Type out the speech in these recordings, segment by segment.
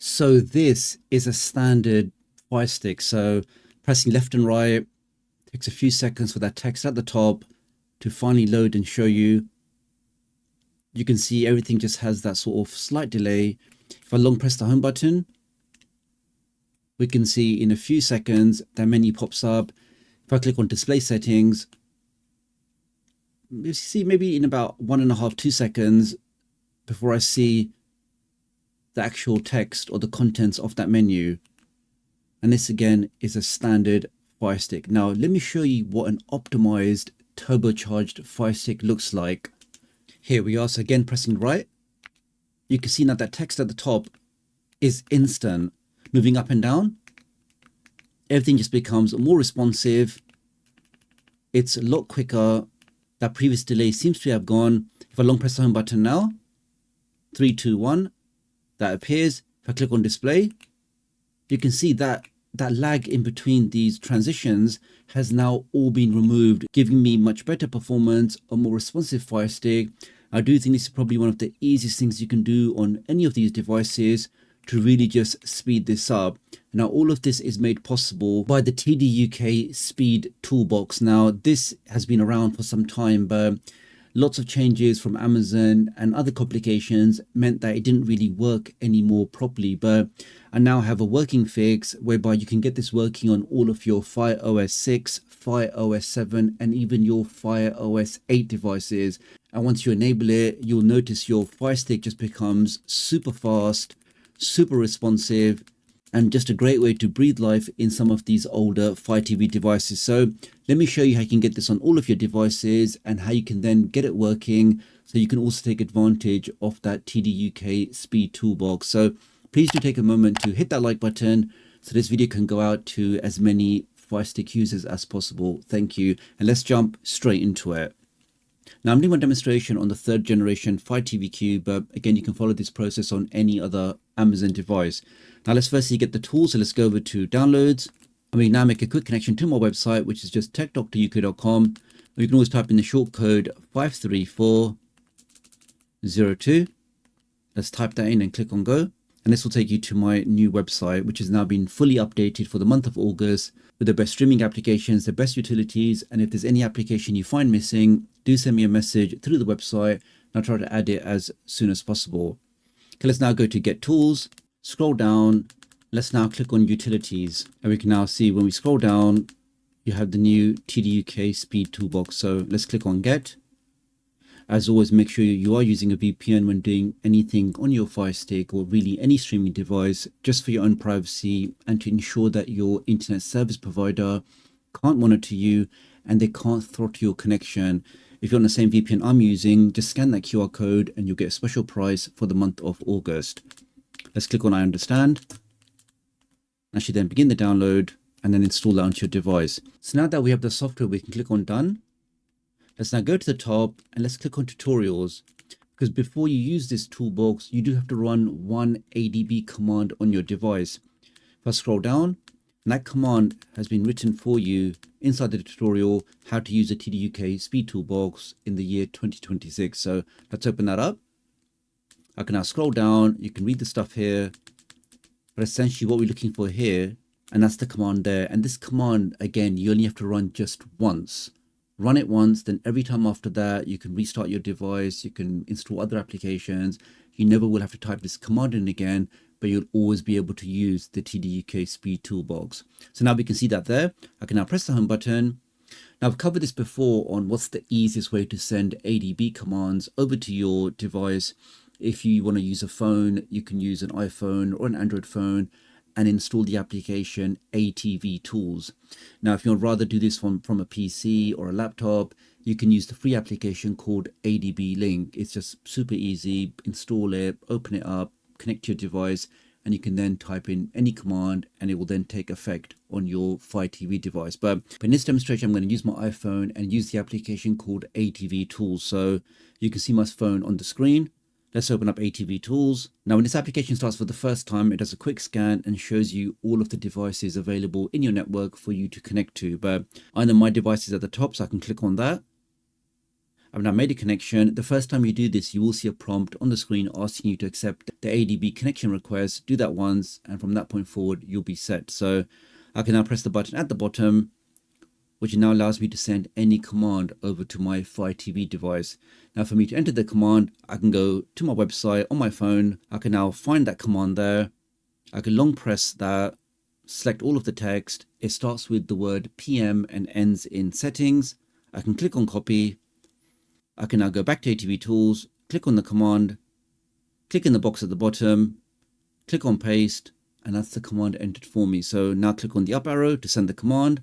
So this is a standard Firestick. So pressing left and right takes a few seconds for that text at the top to finally load and show you. You can see everything just has that sort of slight delay. If I long press the home button, we can see in a few seconds that menu pops up. If I click on display settings, you see maybe in about 1.5 to 2 seconds before I see the actual text or the contents of that menu. And this again is a standard Firestick. Now let me show you what an optimized turbocharged Firestick looks like. Here we are. So again, pressing right, you can see now that text at the top is instant. Moving up and down, everything just becomes more responsive. It's a lot quicker. That previous delay seems to have gone. If I long press the home button now, 3, 2, 1, that appears. If I click on display, you can see that that lag in between these transitions has now all been removed, giving me much better performance, a more responsive Firestick. I do think this is probably one of the easiest things you can do on any of these devices to really just speed this up. Now all of this is made possible by the TDUK Speed Toolbox. Now this has been around for some time, but lots of changes from Amazon and other complications meant that it didn't really work anymore properly. But I now have a working fix whereby you can get this working on all of your Fire OS 6, Fire OS 7, and even your Fire OS 8 devices. And once you enable it, you'll notice your Firestick just becomes super fast, super responsive, and just a great way to breathe life in some of these older Fire TV devices. So let me show you how you can get this on all of your devices and how you can then get it working so you can also take advantage of that TDUK Speed Toolbox. So please do take a moment to hit that like button so this video can go out to as many Firestick users as possible. Thank you. And let's jump straight into it. Now I'm doing my demonstration on the 3rd generation Fire TV Cube, but again, you can follow this process on any other Amazon device. Now let's firstly get the tools. So let's go over to downloads, and we now make a quick connection to my website, which is just TechDoctorUK.com. You can always type in the short code 53402. Let's type that in and click on go. And this will take you to my new website, which has now been fully updated for the month of August with the best streaming applications, the best utilities. And if there's any application you find missing, do send me a message through the website and I'll try to add it as soon as possible. Okay, let's now go to Get Tools, scroll down. Let's now click on Utilities. And we can now see when we scroll down, you have the new TDUK Speed Toolbox. So let's click on Get. As always, make sure you are using a VPN when doing anything on your Firestick or really any streaming device, just for your own privacy and to ensure that your internet service provider can't monitor you and they can't throttle your connection. If you're on the same VPN I'm using, just scan that QR code and you'll get a special price for the month of August. Let's click on I understand. That should then begin the download and then install that onto your device. So now that we have the software, we can click on Done. Let's now go to the top and let's click on tutorials, because before you use this toolbox, you do have to run one ADB command on your device. If I scroll down, and that command has been written for you inside the tutorial, how to use a TDUK Speed Toolbox in the year 2026. So let's open that up. I can now scroll down, you can read the stuff here, but essentially what we're looking for here, and that's the command there. And this command, again, you only have to run just once. Run it once, then every time after that, you can restart your device, you can install other applications. You never will have to type this command in again, but you'll always be able to use the TDUK Speed Toolbox. So now we can see that there. I can now press the home button. Now I've covered this before on what's the easiest way to send ADB commands over to your device. If you want to use a phone, you can use an iPhone or an Android phone and install the application ATV Tools. Now, if you'd rather do this from a PC or a laptop, you can use the free application called ADB Link. It's just super easy. Install it, open it up, connect to your device, and you can then type in any command and it will then take effect on your Fire TV device. But in this demonstration, I'm going to use my iPhone and use the application called ATV Tools. So you can see my phone on the screen. Let's open up ATV Tools. Now, when this application starts for the first time, it does a quick scan and shows you all of the devices available in your network for you to connect to. But I know my device is at the top, so I can click on that. I've now made a connection. The first time you do this, you will see a prompt on the screen asking you to accept the ADB connection request. Do that once, and from that point forward, you'll be set. So I can now press the button at the bottom, which now allows me to send any command over to my Fire TV device. Now for me to enter the command, I can go to my website on my phone. I can now find that command there. I can long press that, select all of the text. It starts with the word PM and ends in settings. I can click on copy. I can now go back to ATV tools, click on the command, click in the box at the bottom, click on paste, and that's the command entered for me. So now click on the up arrow to send the command.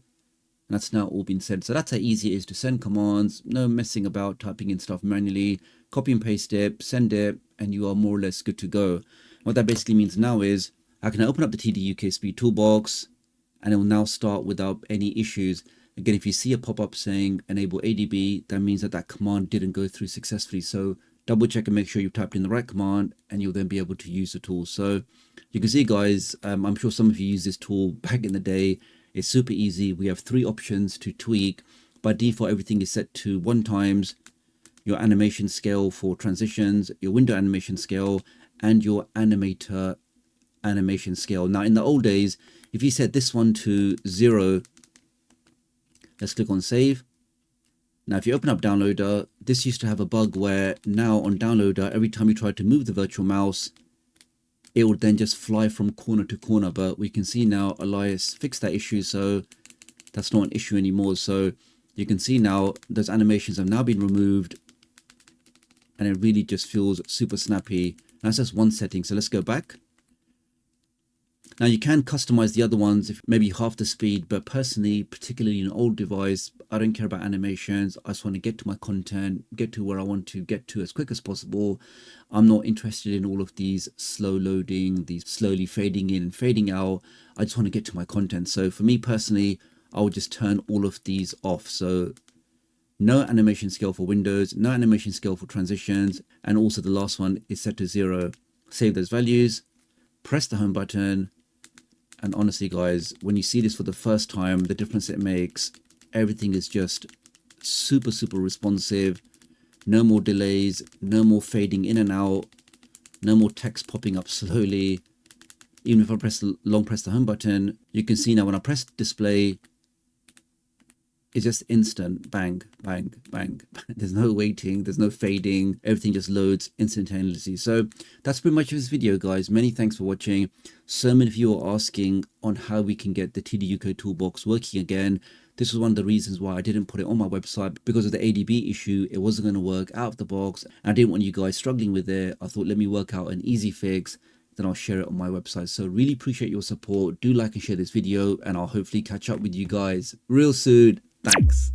And that's now all been sent. So that's how easy it is to send commands. No messing about typing in stuff manually. Copy and paste it, send it, and you are more or less good to go. What that basically means now is I can open up the TDUK Speed Toolbox, and it will now start without any issues. Again, if you see a pop-up saying enable ADB, that means that that command didn't go through successfully. So double check and make sure you've typed in the right command, and you'll then be able to use the tool. So you can see, guys, I'm sure some of you used this tool back in the day. It's super easy. We have 3 options to tweak. By default, everything is set to 1 times, your animation scale for transitions, your window animation scale, and your animator animation scale. Now, in the old days, if you set this one to 0, let's click on save. Now, if you open up Downloader, this used to have a bug where now on Downloader, every time you try to move the virtual mouse, it would then just fly from corner to corner. But we can see now Elias fixed that issue, so that's not an issue anymore. So you can see now those animations have now been removed, and it really just feels super snappy. That's just one setting. So let's go back. Now you can customize the other ones if maybe half the speed, but personally, particularly in an old device, I don't care about animations. I just want to get to my content, get to where I want to get to as quick as possible. I'm not interested in all of these slow loading, these slowly fading in and fading out. I just want to get to my content. So for me personally, I would just turn all of these off. So no animation scale for windows, no animation scale for transitions, and also the last one is set to 0. Save those values, press the home button. And honestly, guys, when you see this for the first time, the difference it makes, everything is just super, super responsive. No more delays, no more fading in and out, no more text popping up slowly. Even if I long press the home button, you can see now when I press display, it's just instant, bang, bang, bang. There's no waiting, there's no fading, everything just loads instantaneously. So that's pretty much this video, guys. Many thanks for watching. So many of you are asking on how we can get the TDUK Toolbox working again. This was one of the reasons why I didn't put it on my website, because of the ADB issue. It wasn't going to work out of the box. I didn't want you guys struggling with it. I thought, let me work out an easy fix, then I'll share it on my website. So really appreciate your support. Do like and share this video, and I'll hopefully catch up with you guys real soon. Thanks.